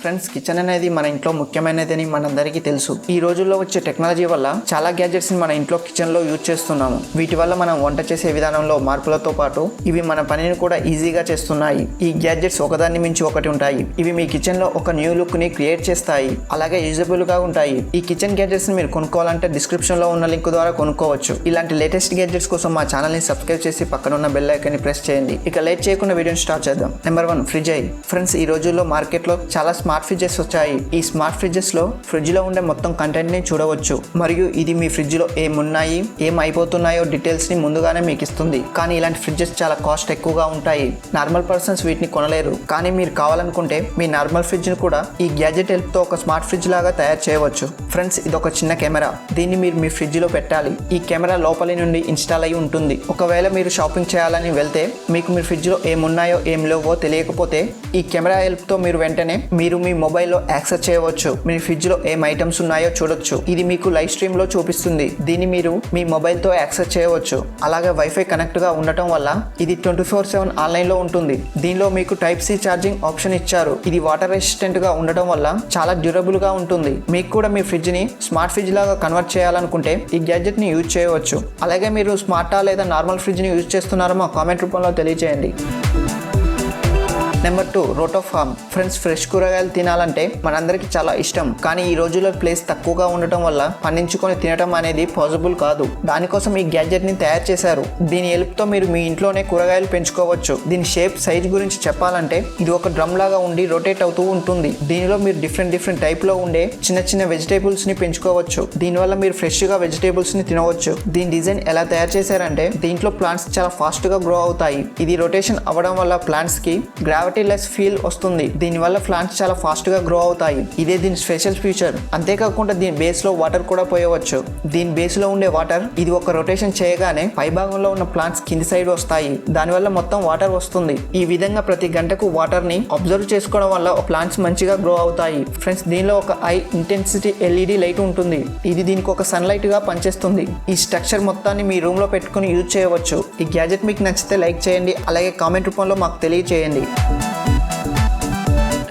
Friends, kitchen అనేది మన ఇంట్లో ముఖ్యమైనదని మనందరికీ తెలుసు. ఈ రోజుల్లో వచ్చే టెక్నాలజీ వల్ల చాలా గ్యాడ్జెట్స్ ని మన ఇంట్లో కిచెన్ లో యూజ్ చేస్తున్నాము. వీటి వల్ల మనం వంట చేసే విధానంలో మార్పులతో పాటు ఇవి మన పనిని కూడా ఈజీగా చేస్తున్నాయి. ఈ గ్యాడ్జెట్స్ ఒకదాన్ని మించి ఒకటి ఉంటాయి. ఇవి మీ కిచెన్ లో ఒక న్యూ లుక్ ని క్రియేట్ చేస్తాయి, అలాగే యూజబుల్ గా ఉంటాయి. ఈ కిచెన్ గ్యాడ్జెట్స్ ని మీరు కొనుక్కోవాలంటే డిస్క్రిప్షన్ లో ఉన్న లింక్ ద్వారా కొనుక్కోవచ్చు. ఇలాంటి లేటెస్ట్ గ్యాడ్జెట్స్ కోసం మా ఛానల్ ని సబ్స్క్రైబ్ చేసి పక్కన ఉన్న బెల్ ఐకాన్ ని ప్రెస్ చేయండి. ఇక లేట్ చేయకుండా వీడియోని స్టార్ట్ చేద్దాం. Number 1, fridge. ఫ్రెండ్స్, ఈ రోజుల్లో మార్కెట్ లో చాలా స్మార్ట్ ఫ్రిడ్జెస్ వచ్చాయి. ఈ స్మార్ట్ ఫ్రిడ్జెస్ లో ఫ్రిడ్జ్ లో ఉండే మొత్తం కంటెంట్ ని చూడవచ్చు, మరియు ఇది మీ ఫ్రిడ్జ్ లో ఏమున్నాయి, ఏం అయిపోతున్నాయో డీటెయిల్స్ ని ముందుగానే మీకు ఇస్తుంది. కానీ ఇలాంటి ఫ్రిడ్జెస్ చాలా కాస్ట్ ఎక్కువగా ఉంటాయి. నార్మల్ పర్సన్స్ వీటిని కొనలేరు. కానీ మీరు కావాలనుకుంటే మీ నార్మల్ ఫ్రిడ్జ్ ని కూడా ఈ గ్యాడ్జెట్ హెల్ప్ తో ఒక స్మార్ట్ ఫ్రిడ్జ్ లాగా తయారు చేయవచ్చు. ఫ్రెండ్స్, ఇది ఒక చిన్న కెమెరా. దీన్ని మీరు మీ ఫ్రిడ్జ్ లో పెట్టాలి. ఈ కెమెరా లోపలి నుండి ఇన్స్టాల్ అయి ఉంటుంది. ఒకవేళ మీరు షాపింగ్ చేయాలని వెళ్తే మీకు మీ ఫ్రిడ్జ్ లో ఏమున్నాయో ఏం లేవో తెలియకపోతే ఈ కెమెరా హెల్ప్ తో మీరు వెంటనే మీ మొబైల్లో యాక్సెస్ చేయవచ్చు. మీ ఫ్రిడ్జ్ లో ఏం ఐటమ్స్ ఉన్నాయో చూడొచ్చు. ఇది మీకు లైవ్ స్ట్రీమ్ లో చూపిస్తుంది. దీన్ని మీరు మీ మొబైల్ తో యాక్సెస్ చేయవచ్చు. అలాగే వైఫై కనెక్ట్ గా ఉండటం వల్ల ఇది 24/7 ఆన్లైన్ లో ఉంటుంది. దీనిలో మీకు టైప్ సి ఛార్జింగ్ ఆప్షన్ ఇచ్చారు. ఇది వాటర్ రెసిస్టెంట్ గా ఉండటం వల్ల చాలా డ్యూరబుల్ గా ఉంటుంది. మీకు కూడా మీ ఫ్రిడ్జ్ ని స్మార్ట్ ఫ్రిడ్జ్ లాగా కన్వర్ట్ చేయాలనుకుంటే ఈ గ్యాడ్జెట్ ని యూజ్ చేయవచ్చు. అలాగే మీరు స్మార్టా లేదా నార్మల్ ఫ్రిడ్జ్ ని యూజ్ చేస్తున్నారో మా కామెంట్ రూపంలో తెలియజేయండి. Number 2, roto farm. Friends, fresh కూరగాయలు తినాలంటే మనందరికీ చాలా ఇష్టం. కానీ ఈ రోజుల్లో ప్లేస్ తక్కువగా ఉండటం వల్ల పండించుకొని తినడం అనేది పాసిబుల్ కాదు. దానికోసం ఈ గ్యాడ్జెట్ ని తయారు చేశారు. దీని హెల్ప్ తో మీరు మీ ఇంట్లోనే కూరగాయలు పెంచుకోవచ్చు. దీని షేప్, సైజ్ గురించి చెప్పాలంటే ఇది ఒక డ్రమ్ లాగా ఉండి రొటేట్ అవుతూ ఉంటుంది. దీనిలో మీరు డిఫరెంట్ టైప్ లో ఉండే చిన్న వెజిటేబుల్స్ ని పెంచుకోవచ్చు. దీనివల్ల మీరు ఫ్రెష్ గా వెజిటేబుల్స్ ని తినవచ్చు. దీని డిజైన్ ఎలా తయారు చేశారంటే దీంట్లో ప్లాంట్స్ చాలా ఫాస్ట్ గా గ్రో అవుతాయి. ఇది రొటేషన్ అవ్వడం వల్ల ప్లాంట్స్ కి గ్రావిటీ లెస్ ఫీల్ వస్తుంది. దీనివల్ల ప్లాంట్స్ చాలా ఫాస్ట్ గా గ్రో అవుతాయి. ఇదే దీని స్పెషల్ ఫీచర్. అంతేకాకుండా దీని బేస్ లో వాటర్ కూడా పోయవచ్చు. దీని బేస్ లో ఉండే వాటర్ ఇది ఒక రొటేషన్ చేయగానే పై భాగంలో ఉన్న ప్లాంట్స్ కింది సైడ్ వస్తాయి. దానివల్ల మొత్తం వాటర్ వస్తుంది. ఈ విధంగా ప్రతి గంటకు వాటర్ ని అబ్జర్వ్ చేసుకోవడం వల్ల ప్లాంట్స్ మంచిగా గ్రో అవుతాయి. ఫ్రెండ్స్, దీనిలో ఒక హై ఇంటెన్సిటీ LED లైట్ ఉంటుంది. ఇది దీనికి ఒక సన్ లైట్ గా పనిచేస్తుంది. ఈ స్ట్రక్చర్ మొత్తాన్ని మీ రూమ్ లో పెట్టుకుని యూజ్ చేయవచ్చు. ఈ గ్యాడ్జెట్ మీకు నచ్చితే లైక్ చేయండి. అలాగే కామెంట్ రూపంలో మాకు తెలియజేయండి.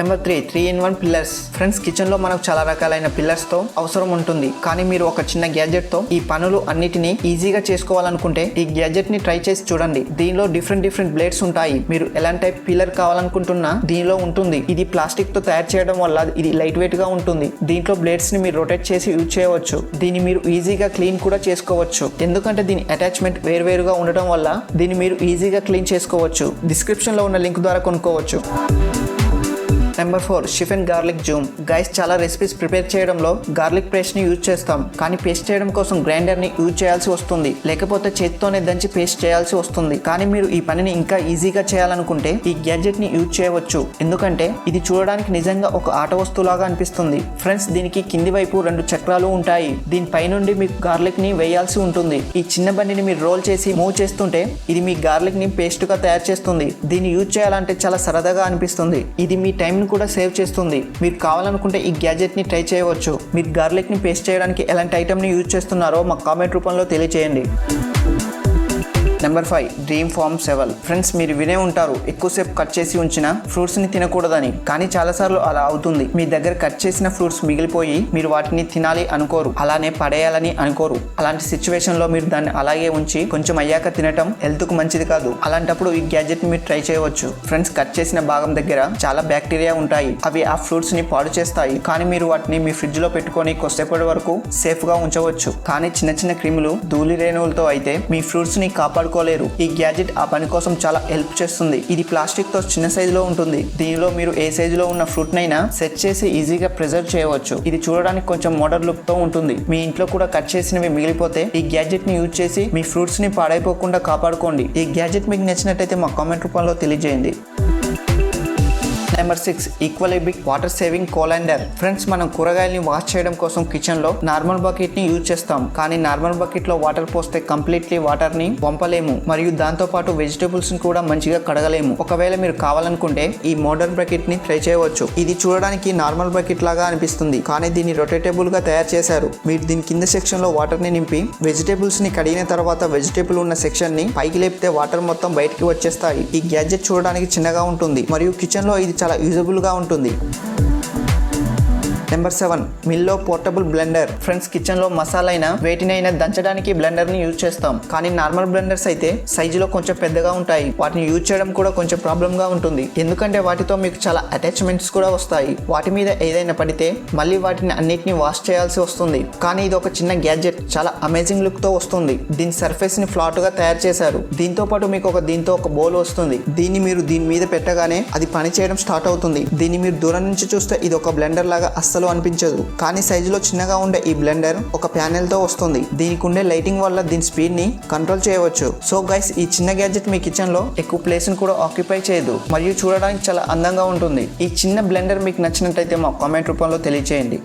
Number 3, 3-in-1 pillars. Friends, kitchen లో మనకు చాలా రకాలైన పిల్లర్స్ తో అవసరం ఉంటుంది. కానీ మీరు ఒక చిన్న గ్యాడ్జెట్ తో ఈ పనులు అన్నిటినీ ఈజీగా చేసుకోవాలనుకుంటే ఈ గ్యాడ్జెట్ ని ట్రై చేసి చూడండి. దీనిలో డిఫరెంట్ బ్లేడ్స్ ఉంటాయి. మీరు ఎలాంటి టైప్ పిల్లర్ కావాలనుకుంటున్నా దీనిలో ఉంటుంది. ఇది ప్లాస్టిక్ తో తయారు చేయడం వల్ల ఇది లైట్ వెయిట్ గా ఉంటుంది. దీంట్లో బ్లేడ్స్ ని మీరు రొటేట్ చేసి యూజ్ చేయవచ్చు. దీన్ని మీరు ఈజీగా క్లీన్ కూడా చేసుకోవచ్చు. ఎందుకంటే దీని అటాచ్మెంట్ వేరుగా ఉండటం వల్ల దీన్ని మీరు ఈజీగా క్లీన్ చేసుకోవచ్చు. డిస్క్రిప్షన్ లో ఉన్న లింక్ ద్వారా కొనుక్కోవచ్చు. నెంబర్ 4, షిఫెన్ గార్లిక్ జూమ్. గైస్, చాలా రెసిపీస్ ప్రిపేర్ చేయడంలో గార్లిక్ పేస్ట్ ని యూజ్ చేస్తాం. కానీ పేస్ట్ చేయడం కోసం గ్రైండర్ ని యూజ్ చేయాల్సి వస్తుంది, లేకపోతే చేతితోనే దంచి పేస్ట్ చేయాల్సి వస్తుంది. కానీ మీరు ఈ పనిని ఇంకా ఈజీగా చేయాలనుకుంటే ఈ గ్యాడ్జెట్ ని యూజ్ చేయవచ్చు. ఎందుకంటే ఇది చూడడానికి నిజంగా ఒక ఆట వస్తువులాగా అనిపిస్తుంది. ఫ్రెండ్స్, దీనికి కింది వైపు 2 చక్రాలు ఉంటాయి. దీనిపై నుండి మీకు గార్లిక్ ని వేయాల్సి ఉంటుంది. ఈ చిన్న బండిని మీరు రోల్ చేసి మూవ్ చేస్తుంటే ఇది మీ గార్లిక్ ని పేస్ట్ గా తయారు చేస్తుంది. దీన్ని యూజ్ చేయాలంటే చాలా సరదాగా అనిపిస్తుంది. ఇది మీ టైం కూడా సేవ్ చేస్తుంది. మీరు కావాలనుకుంటే ఈ గ్యాడ్జెట్ ని ట్రై చేయవచ్చు. మీరు గార్లిక్ ని పేస్ట్ చేయడానికి ఎలాంటి ఐటమ్ ని యూజ్ చేస్తున్నారో మాకు కామెంట్ రూపంలో తెలియజేయండి. Number 5, dream farm Savel. Friends, మీరు వినే ఉంటారు ఎక్కువసేపు కట్ చేసి ఉంచిన ఫ్రూట్స్ ని తినకూడదని. కానీ చాలాసార్లు అలా అవుతుంది. మీ దగ్గర కట్ చేసిన ఫ్రూట్స్ మిగిలిపోయి మీరు వాటిని తినాలి అనుకోరు, అలానే పడేయాలని అనుకోరు. అలాంటి సిచ్యువేషన్ లో మీరు దాన్ని అలాగే ఉంచి కొంచెం అయ్యాక తినటం హెల్త్ కు మంచిది కాదు. అలాంటప్పుడు ఈ గ్యాడ్జెట్ మీరు ట్రై చేయవచ్చు. ఫ్రెండ్స్, కట్ చేసిన భాగం దగ్గర చాలా బ్యాక్టీరియా ఉంటాయి. అవి ఆ ఫ్రూట్స్ ని పాడు చేస్తాయి. కానీ మీరు వాటిని మీ ఫ్రిడ్జ్ లో పెట్టుకొని కొద్దిసేపటి వరకు సేఫ్ గా ఉంచవచ్చు. కానీ చిన్న క్రిములు, ధూళి రేణువులతో అయితే మీ ఫ్రూట్స్ ని కాపాడుకోలేరు. ఈ గ్యాడ్జెట్ ఆ పని కోసం చాలా హెల్ప్ చేస్తుంది. ఇది ప్లాస్టిక్ తో చిన్న సైజ్ లో ఉంటుంది. దీనిలో మీరు ఏ సైజ్ లో ఉన్న ఫ్రూట్ నైనా సెట్ చేసి ఈజీగా ప్రిజర్వ్ చేయవచ్చు. ఇది చూడడానికి కొంచెం మోడర్న్ లుక్ తో ఉంటుంది. మీ ఇంట్లో కూడా కట్ చేసినవి మిగిలిపోతే ఈ గ్యాడ్జెట్ ని యూజ్ చేసి మీ ఫ్రూట్స్ ని పాడైపోకుండా కాపాడుకోండి. ఈ గ్యాడ్జెట్ మీకు నచ్చినట్టయితే మా కామెంట్ రూపంలో తెలియజేయండి. Number 6, equally big water saving colander. Friends, మనం కూరగాయల్ని వాష్ చేయడం కోసం కిచెన్ లో నార్మల్ బకెట్ ని యూజ్ చేస్తాం. కానీ నార్మల్ బకెట్ లో వాటర్ పోస్తే కంప్లీట్లీ వాటర్ ని పంపలేము, మరియు దాంతో పాటు వెజిటేబుల్స్ ని కూడా మంచిగా కడగలేము. ఒకవేళ మీరు కావాలనుకుంటే ఈ మోడర్న్ బకెట్ ని ట్రై చేయవచ్చు. ఇది చూడడానికి నార్మల్ బకెట్ లాగా అనిపిస్తుంది, కానీ దీన్ని రొటేటబుల్ గా తయారు చేశారు. మీరు దీని కింద సెక్షన్ లో వాటర్ ని నింపి వెజిటేబుల్స్ ని కడిగిన తర్వాత వెజిటేబుల్ ఉన్న సెక్షన్ ని పైకి లేపితే వాటర్ మొత్తం బయటికి వచ్చేస్తాయి. ఈ గ్యాడ్జెట్ చూడడానికి చిన్నగా ఉంటుంది మరియు కిచెన్ లో ఇది చాలా చాలా యూజబుల్గా ఉంటుంది. నెంబర్ 7 మిల్లో పోర్టబుల్ బ్లెండర్. ఫ్రెండ్స్, కిచెన్ లో మసాలా అయినా వేటినైనా దంచడానికి బ్లెండర్ ని యూజ్ చేస్తాం. కానీ నార్మల్ బ్లెండర్స్ అయితే సైజులో కొంచెం పెద్దగా ఉంటాయి. వాటిని యూజ్ చేయడం కూడా కొంచెం ప్రాబ్లం గా ఉంటుంది. ఎందుకంటే వాటితో మీకు చాలా అటాచ్మెంట్స్ కూడా వస్తాయి. వాటి మీద ఏదైనా పడితే మళ్ళీ వాటిని అన్నిటిని వాష్ చేయాల్సి వస్తుంది. కానీ ఇది ఒక చిన్న గ్యాడ్జెట్, చాలా అమేజింగ్ లుక్ తో వస్తుంది. దీని సర్ఫేస్ ని ఫ్లాట్ గా తయారు చేశారు. దీంతో పాటు మీకు దీంతో ఒక బౌల్ వస్తుంది. దీన్ని మీరు దీని మీద పెట్టగానే అది పని చేయడం స్టార్ట్ అవుతుంది. దీన్ని మీరు దూరం నుంచి చూస్తే ఇది ఒక బ్లెండర్ లాగా అస్సలు అనిపించదు. కానీ సైజులో చిన్నగా ఉండే ఈ బ్లెండర్ ఒక ప్యానెల్ తో వస్తుంది. దీనికి ఉండే లైటింగ్ వల్ల దీని స్పీడ్ ని కంట్రోల్ చేయవచ్చు. సో గైస్, ఈ చిన్న గ్యాడ్జెట్ మీ కిచెన్ లో ఎక్కువ ప్లేస్ ని కూడా ఆక్యుపై చేయదు మరియు చూడడానికి చాలా అందంగా ఉంటుంది. ఈ చిన్న బ్లెండర్ మీకు నచ్చినట్లయితే మా కామెంట్ రూపంలో తెలియజేయండి.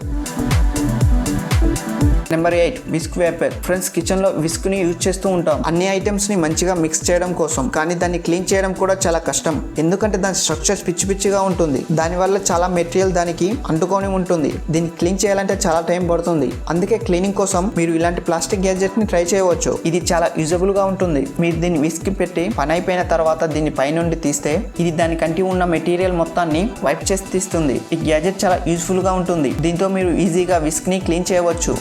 Number 8 whisk vapour. Friends, kitchen లో విస్క్ ని యూజ్ చేస్తూ ఉంటాం అన్ని ఐటమ్స్ ని మంచిగా మిక్స్ చేయడం కోసం. కానీ దాన్ని క్లీన్ చేయడం కూడా చాలా కష్టం. ఎందుకంటే దాని స్ట్రక్చర్ పిచ్చిగా ఉంటుంది. దానివల్ల చాలా మెటీరియల్ దానికి అంటుకొని ఉంటుంది. దీన్ని క్లీన్ చేయాలంటే చాలా టైం పడుతుంది. అందుకే క్లీనింగ్ కోసం మీరు ఇలాంటి ప్లాస్టిక్ గ్యాడ్జెట్ ని ట్రై చేయవచ్చు. ఇది చాలా యూజబుల్ గా ఉంటుంది. మీరు దీన్ని విస్క్ పెట్టి పని అయిపోయిన తర్వాత దీన్ని పైనుండి తీస్తే ఇది దానికంటి ఉన్న మెటీరియల్ మొత్తాన్ని వైప్ చేసి తీస్తుంది. ఈ గ్యాడ్జెట్ చాలా యూజ్ఫుల్ గా ఉంటుంది. దీంతో మీరు ఈజీగా విస్క్ ని క్లీన్ చేయవచ్చు.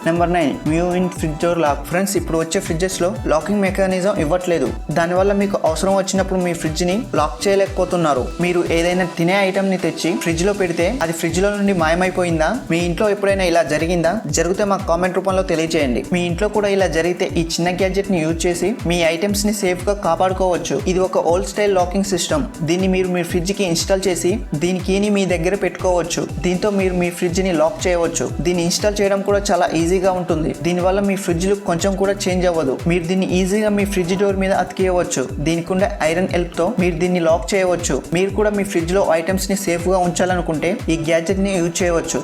Number 9 view in fridge door lock. Friends, ఇప్పుడు వచ్చే ఫ్రిడ్జెస్ లో లాకింగ్ మెకానిజం ఇవ్వట్లేదు. దానివల్ల మీకు అవసరం వచ్చినప్పుడు మీ ఫ్రిడ్జ్ ని లాక్ చేయలేకపోతున్నారు. మీరు ఏదైనా తినే ఐటమ్ ని తెచ్చి ఫ్రిడ్జ్ లో పెడితే అది ఫ్రిడ్జ్ లో నుండి మాయమైపోయిందా? మీ ఇంట్లో ఎప్పుడైనా ఇలా జరిగిందా? జరిగితే మా కామెంట్ రూపంలో తెలియజేయండి. మీ ఇంట్లో కూడా ఇలా జరిగితే ఈ చిన్న గ్యాడ్జెట్ ని యూజ్ చేసి మీ ఐటమ్స్ ని సేఫ్ గా కాపాడుకోవచ్చు. ఇది ఒక ఓల్డ్ స్టైల్ లాకింగ్ సిస్టమ్. దీన్ని మీరు మీ ఫ్రిడ్జ్ కి ఇన్స్టాల్ చేసి దీని కీని మీ దగ్గర పెట్టుకోవచ్చు. దీంతో మీరు మీ ఫ్రిడ్జ్ ని లాక్ చేయవచ్చు. దీన్ని ఇన్స్టాల్ చేయడం కూడా చాలా ఈజీగా ఉంటుంది. దీనివల్ల మీ ఫ్రిడ్జ్ లుక్ కొంచెం కూడా చేంజ్ అవ్వదు. మీరు దీన్ని ఈజీగా మీ ఫ్రిడ్జ్ డోర్ మీద అతికేయవచ్చు. దీనికి ఉండే ఐరన్ హెల్ప్ తో మీరు దీన్ని లాక్ చేయవచ్చు. మీరు కూడా మీ ఫ్రిడ్జ్ లో ఐటమ్స్ ని సేఫ్ గా ఉంచాలనుకుంటే ఈ గ్యాడ్జెట్ ని యూజ్ చేయవచ్చు.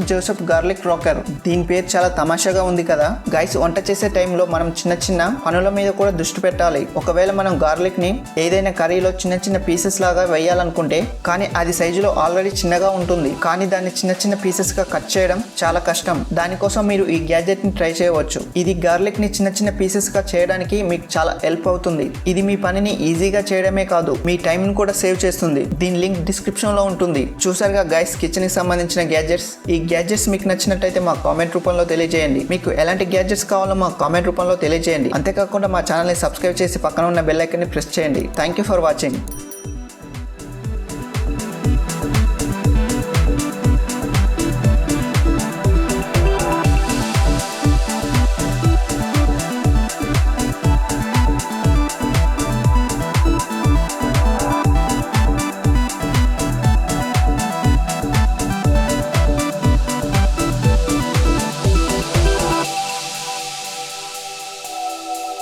Joseph garlic rocker. దీని పేరు చాలా తమాషాగా ఉంది కదా గైస్. వంట చేసే టైంలో మనం చిన్న పనుల మీద కూడా దృష్టి పెట్టాలి. ఒకవేళ మనం గార్లిక్ ని ఏదైనా కర్రీలో చిన్న పీసెస్ లాగా వేయాలనుకుంటే కానీ అది సైజులో ఆల్రెడీ చిన్నగా ఉంటుంది. కానీ దాన్ని చిన్న పీసెస్ గా కట్ చేయడం చాలా కష్టం. దానికోసం మీరు ఈ గ్యాడ్జెట్ ని ట్రై చేయవచ్చు. ఇది గార్లిక్ ని చిన్న పీసెస్ గా చేయడానికి మీకు చాలా హెల్ప్ అవుతుంది. ఇది మీ పనిని ఈజీగా చేయడమే కాదు, మీ టైం ని కూడా సేవ్ చేస్తుంది. దీని లింక్ డిస్క్రిప్షన్ లో ఉంటుంది. చూసారుగా గైస్, కిచెన్ కి సంబంధించిన గ్యాడ్జెట్స్. ఈ గ్యాడ్జెట్స్ మీకు నచ్చినట్టయితే మా కామెంట్ రూపంలో తెలియజేయండి. మీకు ఎలాంటి గ్యాడ్జెట్స్ కావాలో మా కామెంట్ రూపంలో తెలియజేయండి. అంతేకాకుండా మా ఛానల్ని సబ్స్క్రైబ్ చేసి పక్కన ఉన్న బెల్ ఐకాన్ని ప్రెస్ చేయండి. Thank you for watching.